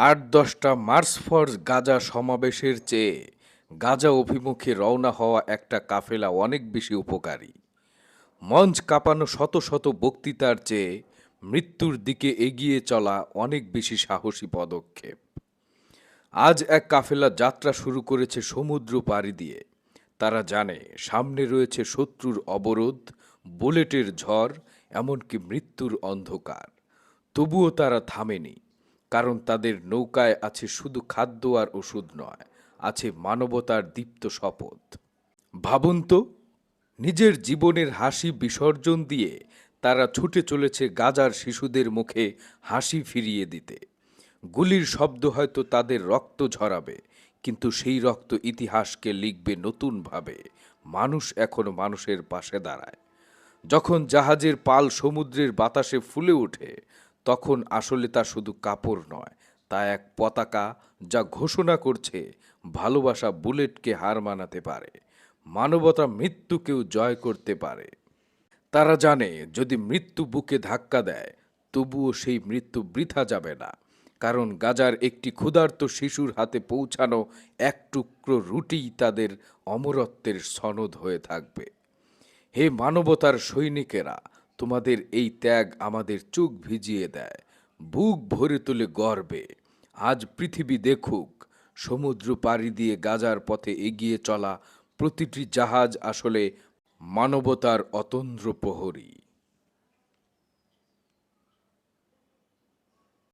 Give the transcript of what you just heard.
৮-১০টা March for Gaza সমাবেশের চেয়ে গাজা অভিমুখে রওনা হওয়া একটা কাফেলা অনেক বেশি উপকারী। মঞ্চ কাঁপানো শত শত বক্তৃতার চেয়ে মৃত্যুর দিকে এগিয়ে চলা অনেক বেশি সাহসী পদক্ষেপ। আজ এক কাফেলা যাত্রা শুরু করেছে সমুদ্র পাড়ি দিয়ে। তারা জানে সামনে রয়েছে শত্রুর অবরোধ, বুলেটের ঝড়, এমনকি মৃত্যুর অন্ধকার। তবুও তারা থামেনি, কারণ তাদের নৌকায় আছে শুধু খাদ্য আর ওষুধ নয়, আছে মানবতার দীপ্ত শপথ। ভাবুন তো, নিজের জীবনের হাসি বিসর্জন দিয়ে তারা ছুটে চলেছে গাজার শিশুদের মুখে হাসি ফিরিয়ে দিতে। গুলির শব্দ হয়তো তাদের রক্ত ঝরাবে, কিন্তু সেই রক্ত ইতিহাসকে লিখবে নতুনভাবে। মানুষ এখনো মানুষের পাশে দাঁড়ায়। যখন জাহাজের পাল সমুদ্রের বাতাসে ফুলে ওঠে, তখন আসলে তা শুধু কাপড় নয়, তা এক পতাকা যা ঘোষণা করছে ভালোবাসা বুলেটকে হার মানাতে পারে, মানবতা মৃত্যুকেও জয় করতে পারে। তারা জানে যদি মৃত্যু বুকে ধাক্কা দেয়, তবুও সেই মৃত্যু বৃথা যাবে না, কারণ গাজার একটি ক্ষুধার্ত শিশুর হাতে পৌঁছানো এক টুকরো রুটিই তাদের অমরত্বের সনদ হয়ে থাকবে। হে মানবতার সৈনিকেরা, তোমাদের এই ত্যাগ আমাদের চোখ ভিজিয়ে দেয়, বুক ভরে তোলে গর্বে। আজ পৃথিবী দেখুক, সমুদ্র পাড়ি দিয়ে গাজার পথে এগিয়ে চলা প্রতিটি জাহাজ আসলে মানবতার অতন্দ্র প্রহরী।